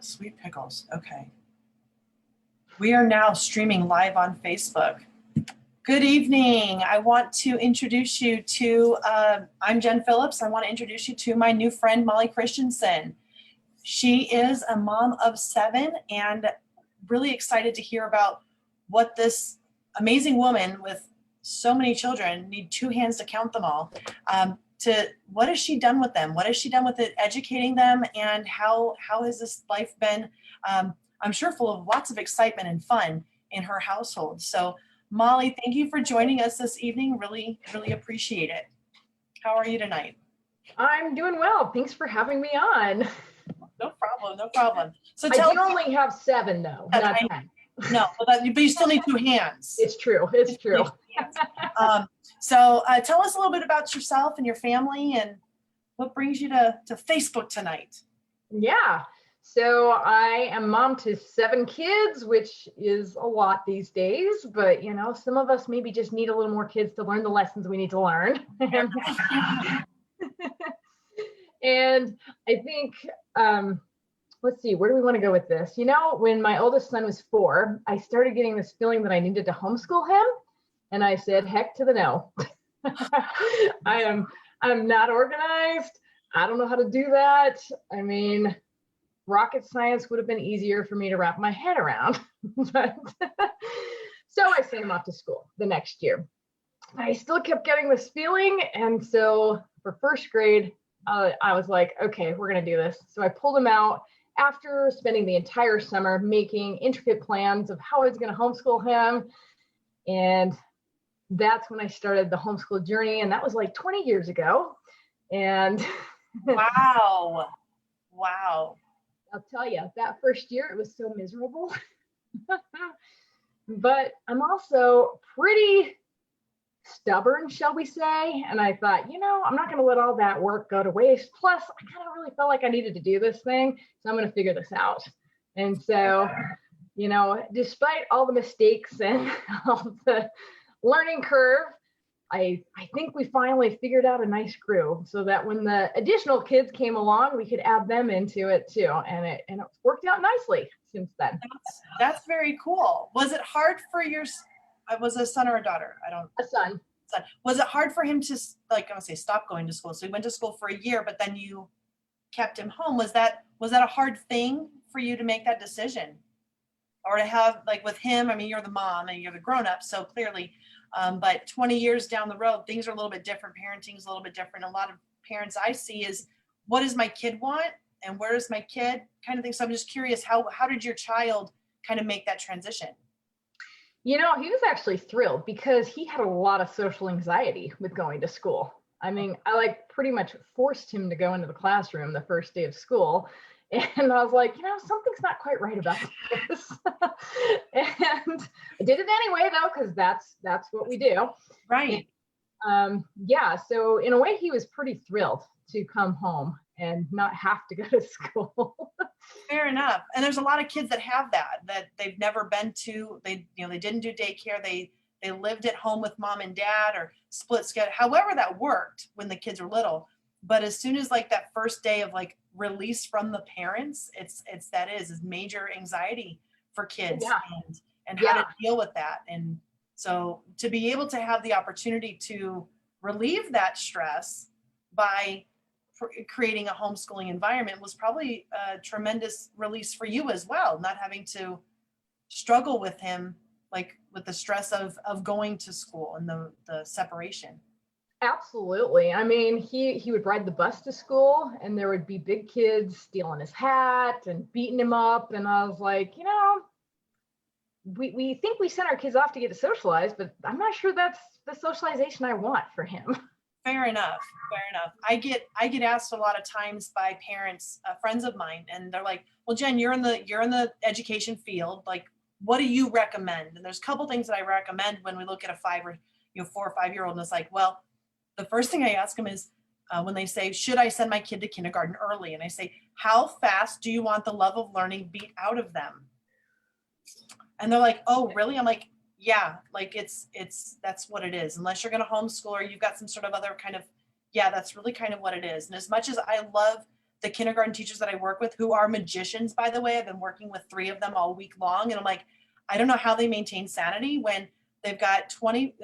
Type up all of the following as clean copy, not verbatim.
Sweet pickles. Okay. We are now streaming live on Facebook. Good evening. I want to introduce you to, I'm Jen Phillips. I want to introduce you to my new friend, Molly Christiansen. She is a mom of 7 and really excited to hear about what this amazing woman with so many children, need 2 hands to count them all, what has she done with them? What has she done with it, educating them, and how has this life been, I'm sure, full of lots of excitement and fun in her household. So Molly, thank you for joining us this evening. Really, really appreciate it. How are you tonight? I'm doing well. Thanks for having me on. No problem, no problem. So I do only have 7 though, not 10. No, but you still need 2 hands. It's true, it's true. So tell us a little bit about yourself and your family and what brings you to Facebook tonight. Yeah, so I am mom to 7 kids, which is a lot these days, but you know, some of us maybe just need a little more kids to learn the lessons we need to learn. And I think, let's see, where do we want to go with this? You know, when my oldest son was 4, I started getting this feeling that I needed to homeschool him. And I said, heck to the no. I'm not organized. I don't know how to do that. I mean, rocket science would have been easier for me to wrap my head around. But so I sent him off to school the next year. I still kept getting this feeling. And so for first grade, I was like, okay, we're going to do this. So I pulled him out after spending the entire summer making intricate plans of how I was going to homeschool him. And that's when I started the homeschool journey. And that was like 20 years ago. And wow. I'll tell you, that first year, it was so miserable. But I'm also pretty stubborn, shall we say. And I thought, you know, I'm not going to let all that work go to waste. Plus, I kind of really felt like I needed to do this thing. So I'm going to figure this out. And so, you know, despite all the mistakes and all the learning curve, I think we finally figured out a nice groove so that when the additional kids came along, we could add them into it too. And it worked out nicely since then. That's very cool. Was it hard for was it a son or a daughter? A son. Was it hard for him to, like, I would say, stop going to school? So he went to school for a year, but then you kept him home. Was that a hard thing for you to make that decision? Or to have, like, with him, I mean, you're the mom and you're the grown-up, so clearly, but 20 years down the road, things are a little bit different. Parenting is a little bit different. A lot of parents I see is, what does my kid want? And where is my kid, kind of thing. So I'm just curious, how did your child kind of make that transition? You know, he was actually thrilled because he had a lot of social anxiety with going to school. I mean, I pretty much forced him to go into the classroom the first day of school. And I was like, you know, something's not quite right about this. And I did it anyway, though, because that's what we do. Right. And, yeah. So in a way, he was pretty thrilled to come home and not have to go to school. Fair enough. And there's a lot of kids that have that they've never been to. They didn't do daycare. They lived at home with mom and dad or split schedule, however that worked when the kids were little. But as soon as like that first day of like release from the parents, it's major anxiety for kids. Yeah. and how to deal with that. And so to be able to have the opportunity to relieve that stress by creating a homeschooling environment was probably a tremendous release for you as well, not having to struggle with him, like with the stress of going to school and the separation. Absolutely. I mean, he would ride the bus to school and there would be big kids stealing his hat and beating him up. And I was like, you know, we think we send our kids off to get to socialize, but I'm not sure that's the socialization I want for him. Fair enough. I get asked a lot of times by parents, friends of mine, and they're like, well, Jen, you're in the education field. Like, what do you recommend? And there's a couple things that I recommend when we look at a 4 or 5 year old. And it's like, well, the first thing I ask them is when they say, should I send my kid to kindergarten early? And I say, how fast do you want the love of learning beat out of them? And they're like, oh, really? I'm like, yeah, like that's what it is. Unless you're going to homeschool or you've got some sort of other kind of, yeah, that's really kind of what it is. And as much as I love the kindergarten teachers that I work with, who are magicians, by the way. I've been working with 3 of them all week long. And I'm like, I don't know how they maintain sanity when they've got 20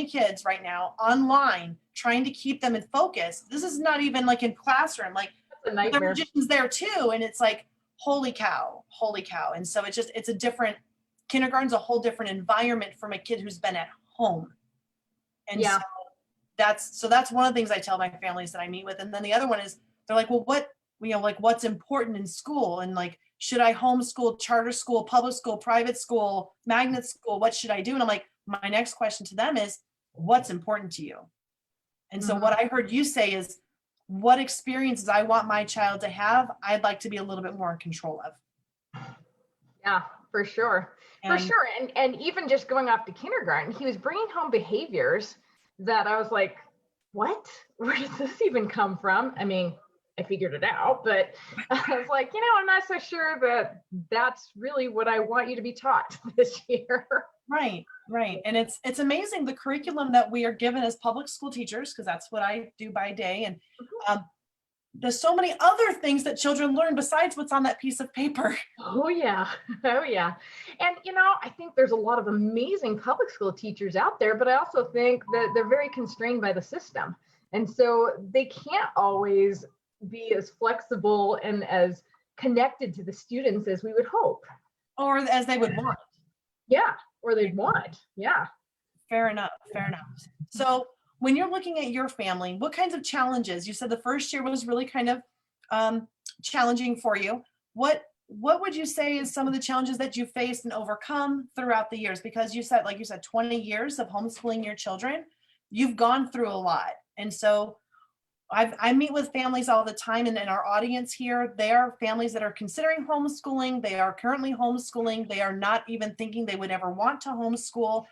kids right now online, trying to keep them in focus. This is not even like in classroom, like That's a the nightmare. magician's there too. And it's like, holy cow, holy cow. And so it's a different, kindergarten's a whole different environment from a kid who's been at home. And Yeah. so that's one of the things I tell my families that I meet with. And then the other one is, they're like, well, what, like what's important in school? And like, should I homeschool, charter school, public school, private school, magnet school? What should I do? And I'm like, my next question to them is, what's important to you? And so what I heard you say is, what experiences I want my child to have, I'd like to be a little bit more in control of. Yeah, for sure. For sure. And even just going off to kindergarten, he was bringing home behaviors that I was like, what? Where does this even come from? I mean, I figured it out, but I was like, I'm not so sure that that's really what I want you to be taught this year. Right. And it's amazing the curriculum that we are given as public school teachers, because that's what I do by day. And there's so many other things that children learn besides what's on that piece of paper. Oh yeah. And I think there's a lot of amazing public school teachers out there, but I also think that they're very constrained by the system. And so they can't always be as flexible and as connected to the students as we would hope. Or as they would want. Yeah, or they'd want. Yeah. Fair enough. So when you're looking at your family, what kinds of challenges? You said the first year was really kind of challenging for you. What would you say is some of the challenges that you faced and overcome throughout the years? Because you said, 20 years of homeschooling your children, you've gone through a lot. And so I meet with families all the time, and in our audience here, they are families that are considering homeschooling. They are currently homeschooling. They are not even thinking they would ever want to homeschool.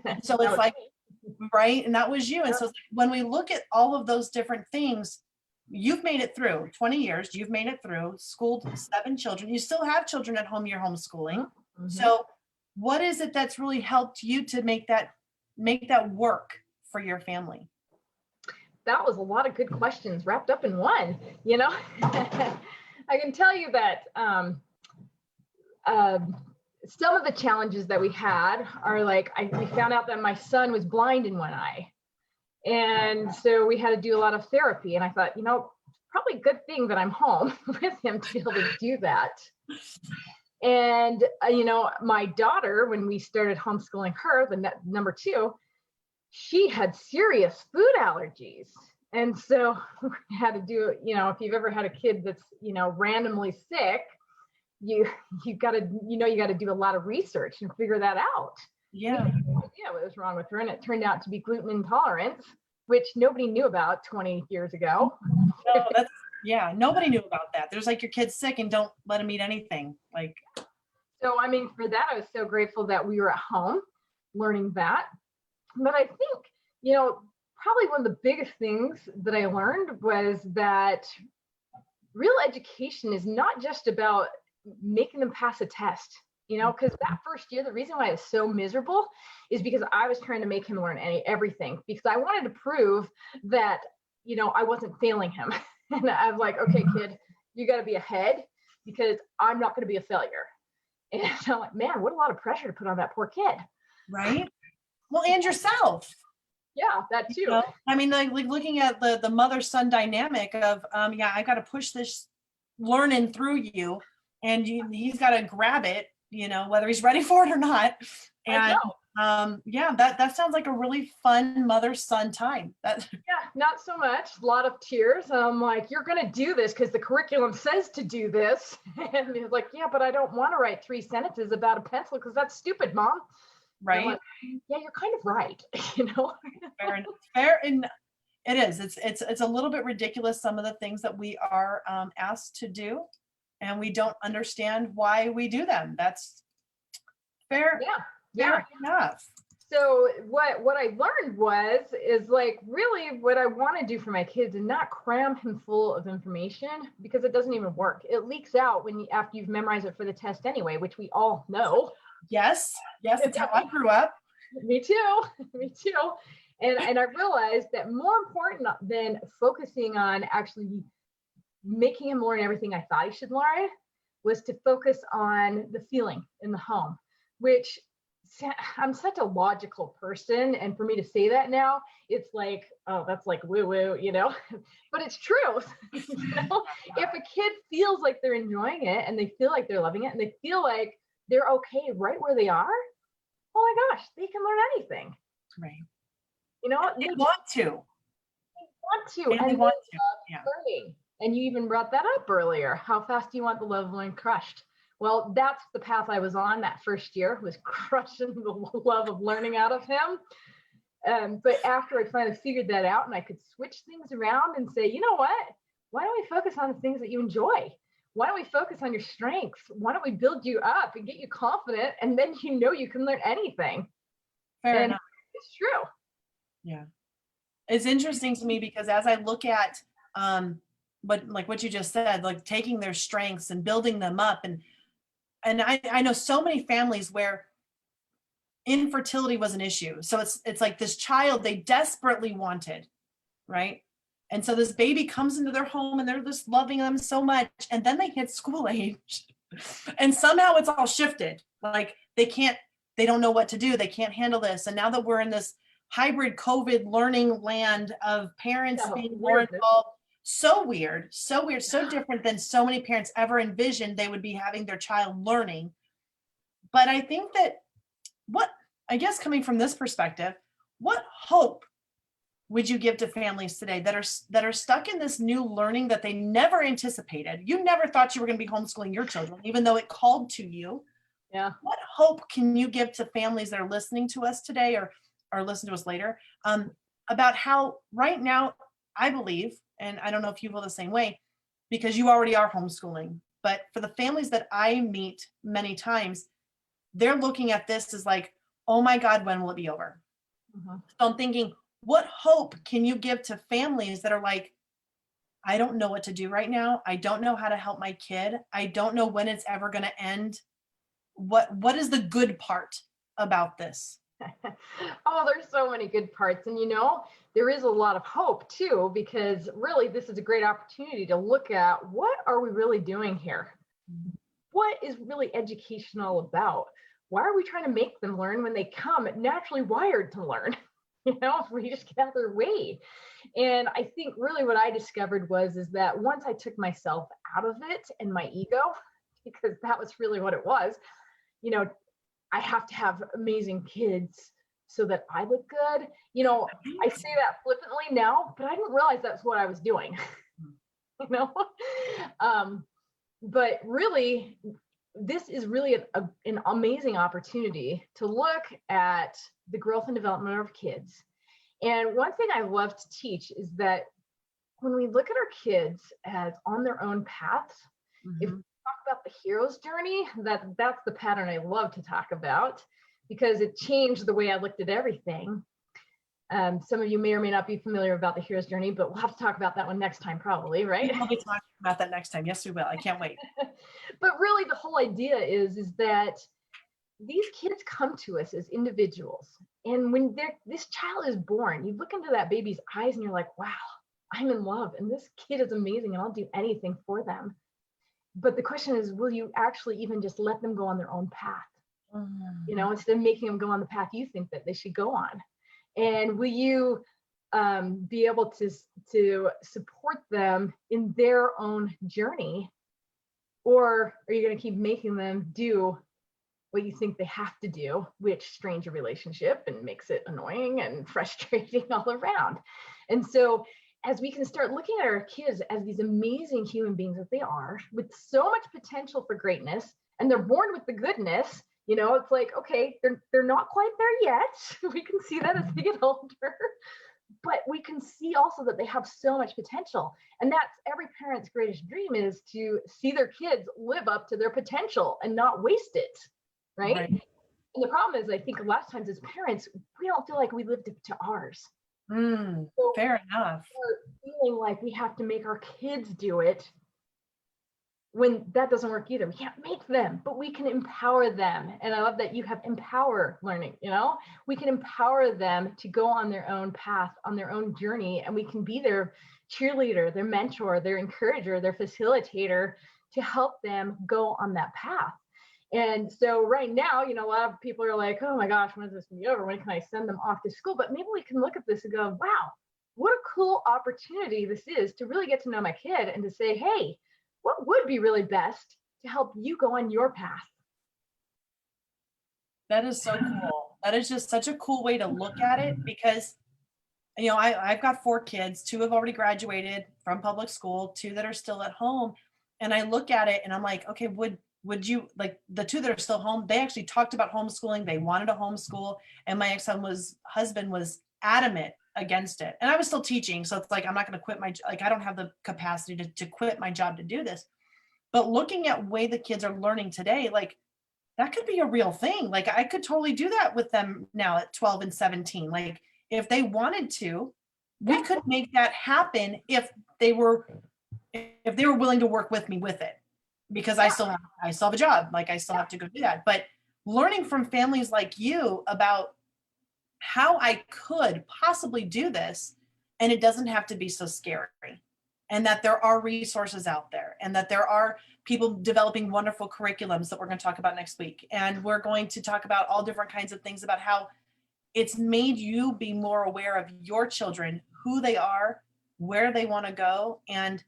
And so it's like, right. And that was you. And so when we look at all of those different things, you've made it through 20 years, you've made it through, schooled 7 children. You still have children at home, you're homeschooling. Mm-hmm. So what is it that's really helped you to make that work for your family? That was a lot of good questions wrapped up in one, I can tell you that some of the challenges that we had are like, we found out that my son was blind in one eye. And so we had to do a lot of therapy. And I thought, probably a good thing that I'm home with him to be able to do that. And, my daughter, when we started homeschooling her, the number 2, she had serious food allergies. And so we had to do, if you've ever had a kid that's, randomly sick, you got to do a lot of research and figure that out. Yeah. We had no idea what was wrong with her. And it turned out to be gluten intolerance, which nobody knew about 20 years ago. No, nobody knew about that. There's like, your kid's sick and don't let him eat anything. So, for that, I was so grateful that we were at home learning that. But I think, probably one of the biggest things that I learned was that real education is not just about making them pass a test, because that first year, the reason why I was so miserable is because I was trying to make him learn everything, because I wanted to prove that, I wasn't failing him. And I was like, okay, kid, you got to be ahead because I'm not going to be a failure. And I'm like, man, what a lot of pressure to put on that poor kid. Right. Well, and yourself. Yeah, that too. Like looking at the mother-son dynamic of, I got to push this learning through you, and he's got to grab it, whether he's ready for it or not. And that sounds like a really fun mother-son time. Yeah, not so much. A lot of tears. I'm like, you're going to do this because the curriculum says to do this. And he's like, yeah, but I don't want to write 3 sentences about a pencil because that's stupid, Mom. Right. Like, yeah, you're kind of right. Fair, and it is. It's a little bit ridiculous, some of the things that we are asked to do, and we don't understand why we do them. That's fair. Yeah. Fair enough. So what I learned is like really what I want to do for my kids and not cram him full of information, because it doesn't even work. It leaks out after you've memorized it for the test anyway, which we all know. Yes, that's how I grew up. Me too. And I realized that more important than focusing on actually making him learn everything I thought he should learn was to focus on the feeling in the home, which I'm such a logical person. And for me to say that now, it's like, oh, that's like woo woo, but it's true. If a kid feels like they're enjoying it and they feel like they're loving it and they feel like they're okay right where they are, oh my gosh, they can learn anything. Right. They want to. want to. And they want to. Yeah. Learning. And you even brought that up earlier. How fast do you want the love of learning crushed? Well, that's the path I was on that first year, was crushing the love of learning out of him. But after I finally figured that out and I could switch things around and say, you know what? Why don't we focus on the things that you enjoy? Why don't we focus on your strengths? Why don't we build you up and get you confident? And then you can learn anything. Fair enough. It's true. Yeah. It's interesting to me because as I look at what you just said, like taking their strengths and building them up, and I know so many families where infertility was an issue. So it's like this child they desperately wanted, right? And so this baby comes into their home and they're just loving them so much, and then they hit school age, and somehow it's all shifted. Like they don't know what to do. They can't handle this. And now that we're in this hybrid COVID learning land of parents being more involved, so weird, so different than so many parents ever envisioned they would be having their child learning. But I think that coming from this perspective, what hope would you give to families today that are stuck in this new learning that they never anticipated? You never thought you were going to be homeschooling your children, even though it called to you. Yeah. What hope can you give to families that are listening to us today or listen to us later, about how right now, I believe, and I don't know if you feel the same way, because you already are homeschooling, but for the families that I meet many times, they're looking at this as like, oh my God, when will it be over? Mm-hmm. So I'm thinking, what hope can you give to families that are like, I don't know what to do right now. I don't know how to help my kid. I don't know when it's ever going to end. What is the good part about this? Oh, there's so many good parts. And there is a lot of hope too, because really this is a great opportunity to look at what are we really doing here? What is really educational about? Why are we trying to make them learn when they come naturally wired to learn? If we just get out of their way. And I think really what I discovered is that once I took myself out of it and my ego, because that was really what it was, I have to have amazing kids so that I look good. I say that flippantly now, but I didn't realize that's what I was doing. But really, this is really an amazing opportunity to look at the growth and development of kids. And one thing I love to teach is that when we look at our kids as on their own paths, if talk about the hero's journey, that's the pattern I love to talk about, because it changed the way I looked at everything. Some of you may or may not be familiar about the hero's journey, but we'll have to talk about that one next time, probably, right? We'll be talking about that next time. Yes, we will. I can't wait. But really, the whole idea is that these kids come to us as individuals. And when this child is born, you look into that baby's eyes and you're like, wow, I'm in love. And this kid is amazing and I'll do anything for them. But the question is, will you actually even just let them go on their own path? Instead of making them go on the path you think that they should go on. And will you be able to support them in their own journey? Or are you going to keep making them do what you think they have to do, which strains your relationship and makes it annoying and frustrating all around? And so as we can start looking at our kids as these amazing human beings that they are, with so much potential for greatness, and they're born with the goodness, it's like, okay, they're not quite there yet. We can see that as they get older, but we can see also that they have so much potential. And that's every parent's greatest dream, is to see their kids live up to their potential and not waste it, right? And the problem is, I think a lot of times as parents, we don't feel like we lived up to ours. So fair enough. We're feeling like we have to make our kids do it, when that doesn't work either. We can't make them, but we can empower them. And I love that you have empower learning, we can empower them to go on their own path, on their own journey, and we can be there cheerleader, their mentor, their encourager, their facilitator to help them go on that path. And so right now, a lot of people are like, oh my gosh, when is this going to be over? When can I send them off to school? But maybe we can look at this and go, wow, what a cool opportunity this is to really get to know my kid and to say, hey, what would be really best to help you go on your path? That is so cool. That is just such a cool way to look at it because, I've got 4 kids. 2 have already graduated from public school, 2 that are still at home. And I look at it and I'm like, okay, would you, like, the 2 that are still home, they actually talked about homeschooling. They wanted to homeschool. And my husband was adamant against it. And I was still teaching. So it's like, I'm not going to quit I don't have the capacity to quit my job to do this. But looking at way the kids are learning today, like, that could be a real thing. Like, I could totally do that with them now at 12 and 17. Like, if they wanted to, we could make that happen if they were willing to work with me with it, because I still have a job. Like, I still have to go do that. But learning from families like you about how I could possibly do this, and it doesn't have to be so scary, and that there are resources out there, and that there are people developing wonderful curriculums that we're going to talk about next week. And we're going to talk about all different kinds of things about how it's made you be more aware of your children, who they are, where they want to go. And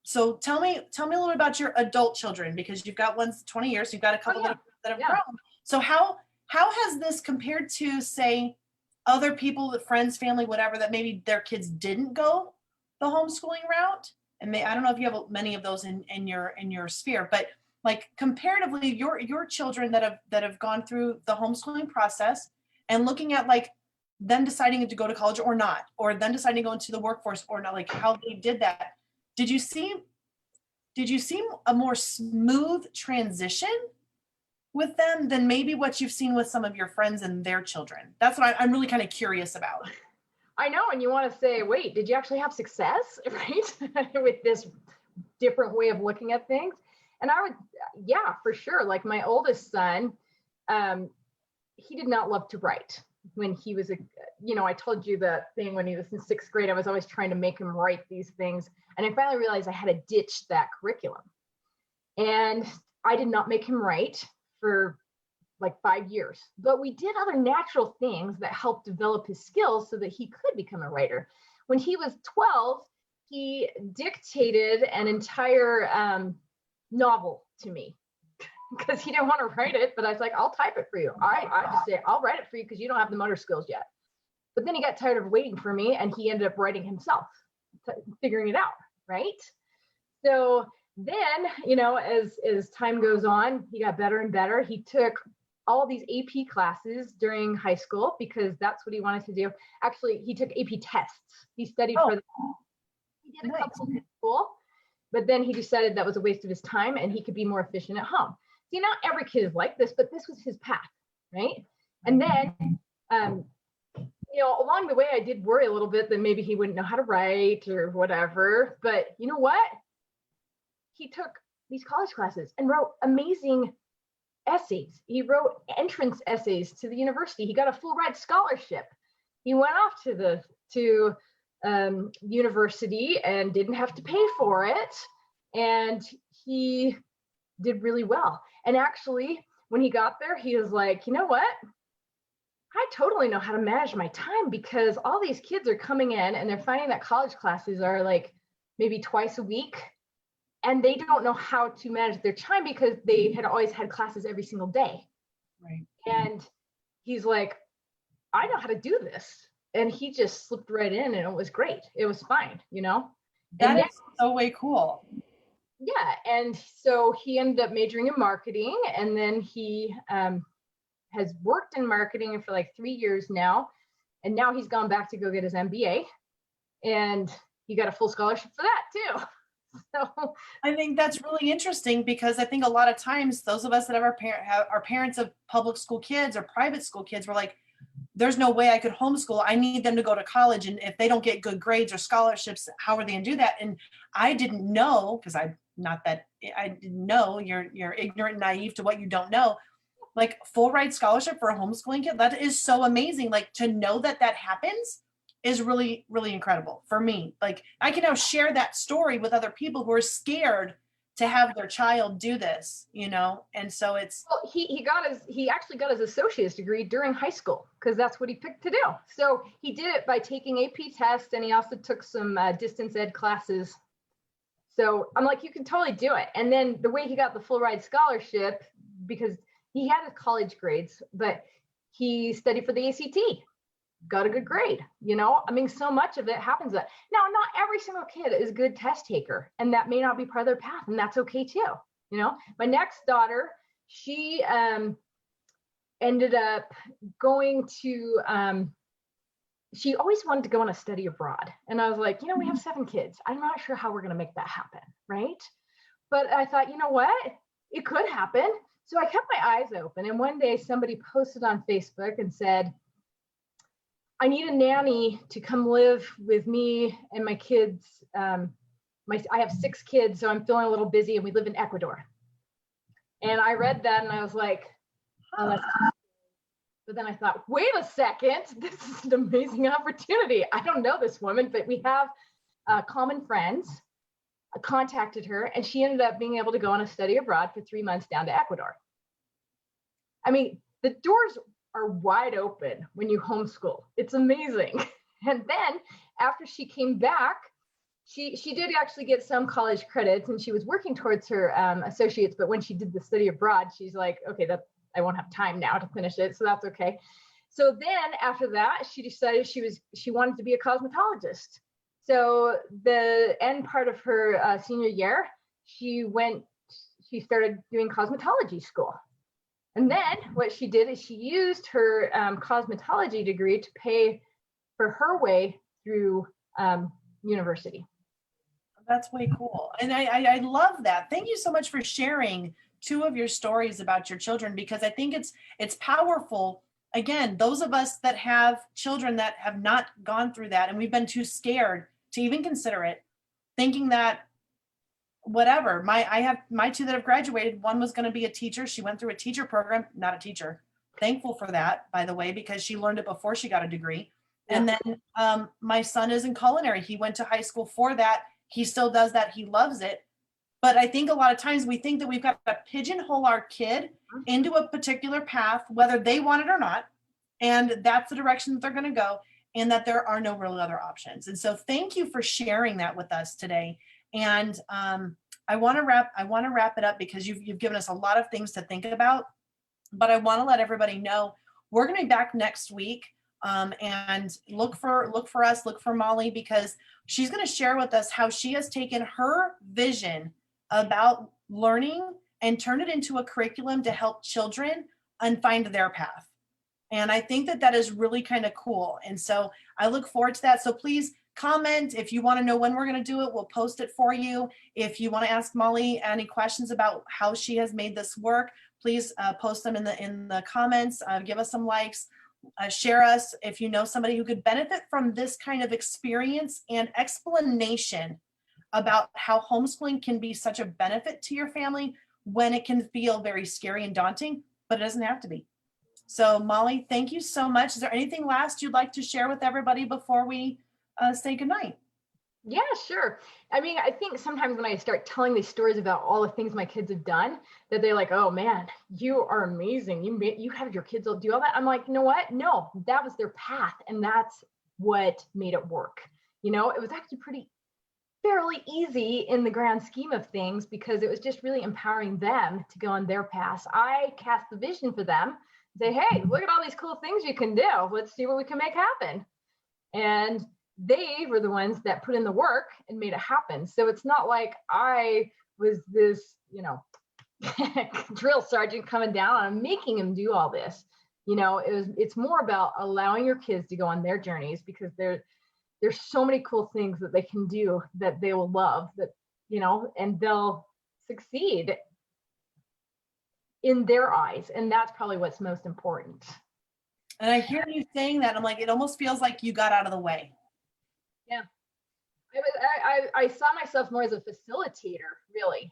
so tell me a little bit about your adult children, because you've got ones 20 years, you've got a couple that have grown. So how has this compared to, say, other people, friends, family, whatever, that maybe their kids didn't go the homeschooling route? And I don't know if you have many of those in your sphere, but like, comparatively, your children that have gone through the homeschooling process and looking at, like, them deciding to go to college or not, or then deciding to go into the workforce or not, like how they did that. Did you see a more smooth transition with them than maybe what you've seen with some of your friends and their children? That's what I'm really kind of curious about. I know. And you want to say, wait, did you actually have success, right? With this different way of looking at things? And I would, yeah, for sure. Like, my oldest son, he did not love to write when he was I told you the thing when he was in 6th grade, I was always trying to make him write these things. And I finally realized I had to ditch that curriculum. And I did not make him write for like 5 years, but we did other natural things that helped develop his skills so that he could become a writer. When he was 12, he dictated an entire novel to me because he didn't want to write it, but I was like, I'll type it for you. I just say, I'll write it for you because you don't have the motor skills yet. But then he got tired of waiting for me and he ended up writing himself, figuring it out, right? So then, as time goes on, he got better and better. He took all these AP classes during high school because that's what he wanted to do. Actually, he took AP tests. He studied for them. He did a couple in school, but then he decided that was a waste of his time and he could be more efficient at home. See, not every kid is like this, but this was his path, right? And then, along the way, I did worry a little bit that maybe he wouldn't know how to write or whatever. But you know what? He took these college classes and wrote amazing essays. He wrote entrance essays to the university. He got a full ride scholarship. He went off to university and didn't have to pay for it. And he did really well. And actually, when he got there, he was like, you know what? I totally know how to manage my time because all these kids are coming in and they're finding that college classes are like maybe twice a week. And they don't know how to manage their time because they had always had classes every single day. Right. And he's like, I know how to do this. And he just slipped right in and it was great. It was fine, That is so way cool. Yeah. And so he ended up majoring in marketing, and then he has worked in marketing for like 3 years now. And now he's gone back to go get his MBA, and he got a full scholarship for that too. So I think that's really interesting because I think a lot of times those of us that are parents of public school kids or private school kids, we're like, there's no way I could homeschool. I need them to go to college. And if they don't get good grades or scholarships, how are they going to do that? And I didn't know, because I didn't know, you're ignorant and naive to what you don't know. Like, full ride scholarship for a homeschooling kid, that is so amazing. Like, to know that happens is really, really incredible for me. Like I can now share that story with other people who are scared to have their child do this, you know? And so it's, Well, he actually got his associate's degree during high school because that's what he picked to do. So he did it by taking AP tests, and he also took some distance ed classes. So I'm like, you can totally do it. And then the way he got the full ride scholarship, because he had his college grades, but he studied for the ACT, got a good grade. You know, I mean, so much of it happens that now, not every single kid is a good test taker, and that may not be part of their path, and that's okay too. You know, my next daughter, she ended up going to she always wanted to go on a study abroad. And I was like, you know, we have 7 kids. I'm not sure how we're going to make that happen. Right. But I thought, you know what? It could happen. So I kept my eyes open. And one day somebody posted on Facebook and said, I need a nanny to come live with me and my kids. I have 6 kids, so I'm feeling a little busy, and we live in Ecuador. And I read that and I was like, oh, that's. But then I thought, wait a second, this is an amazing opportunity. I don't know this woman, but we have common friends. I contacted her, and she ended up being able to go on a study abroad for 3 months down to Ecuador. I mean, the doors are wide open when you homeschool. It's amazing. And then after she came back, she did actually get some college credits, and she was working towards her associates. But when she did the study abroad, she's like, okay, I won't have time now to finish it, so that's okay. So then after that, she decided she wanted to be a cosmetologist. So the end part of her senior year, she started doing cosmetology school. And then what she did is she used her cosmetology degree to pay for her way through university. that's way cool. And I love that. Thank you so much for sharing 2 of your stories about your children, because I think it's powerful. Again, those of us that have children that have not gone through that, and we've been too scared to even consider it, thinking that whatever, I have my 2 that have graduated. One was going to be a teacher. She went through a teacher program, not a teacher. Thankful for that, by the way, because she learned it before she got a degree. Yeah. And then my son is in culinary. He went to high school for that. He still does that. He loves it. But I think a lot of times we think that we've got to pigeonhole our kid into a particular path, whether they want it or not. And that's the direction that they're going to go, and that there are no real other options. And so thank you for sharing that with us today. And I want to wrap it up, because you've given us a lot of things to think about, but I want to let everybody know we're going to be back next week. And look for us, look for Molly, because she's going to share with us how she has taken her vision about learning and turned it into a curriculum to help children and find their path. And I think that is really kind of cool. And so I look forward to that. So please comment if you want to know when we're going to do it. We'll post it for you. If you want to ask Molly any questions about how she has made this work, please post them in the comments. Give us some likes. Share us if you know somebody who could benefit from this kind of experience and explanation about how homeschooling can be such a benefit to your family when it can feel very scary and daunting, but it doesn't have to be. So Molly, thank you so much. Is there anything last you'd like to share with everybody before we say goodnight? Yeah, sure. I mean, I think sometimes when I start telling these stories about all the things my kids have done, that they're like, oh man, you are amazing. You have your kids all do all that. I'm like, you know what? No, that was their path. And that's what made it work. You know, it was actually fairly easy in the grand scheme of things, because it was just really empowering them to go on their path. I cast the vision for them, say, hey, look at all these cool things you can do. Let's see what we can make happen. And they were the ones that put in the work and made it happen. So it's not like I was this, drill sergeant coming down and making them do all this. It's more about allowing your kids to go on their journeys, because there's so many cool things that they can do that they will love, and they'll succeed in their eyes. And that's probably what's most important. And I hear you saying that. I'm like, it almost feels like you got out of the way. Yeah. I saw myself more as a facilitator, really.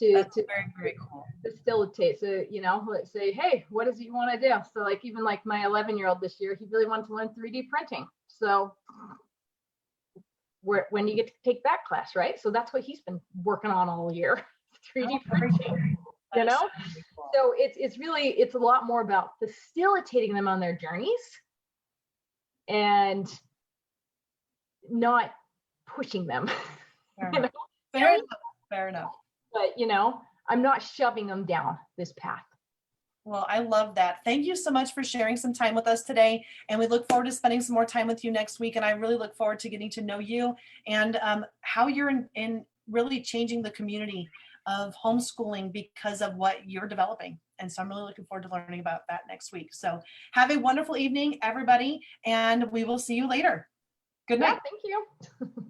That's to very, very cool. facilitate. So, you know, let's say, hey, what is it you want to do? So like, even like my 11-year-old this year, he really wanted to learn 3D printing. So when you get to take that class, right? So that's what he's been working on all year, 3D printing, you know? So it's really, it's a lot more about facilitating them on their journeys and not pushing them. Fair You know? enough. Fair enough. Fair enough. But, you know, I'm not shoving them down this path. Well, I love that. Thank you so much for sharing some time with us today. And we look forward to spending some more time with you next week. And I really look forward to getting to know you and how you're in really changing the community of homeschooling because of what you're developing. And so I'm really looking forward to learning about that next week. So have a wonderful evening, everybody, and we will see you later. Good night. Yeah, thank you.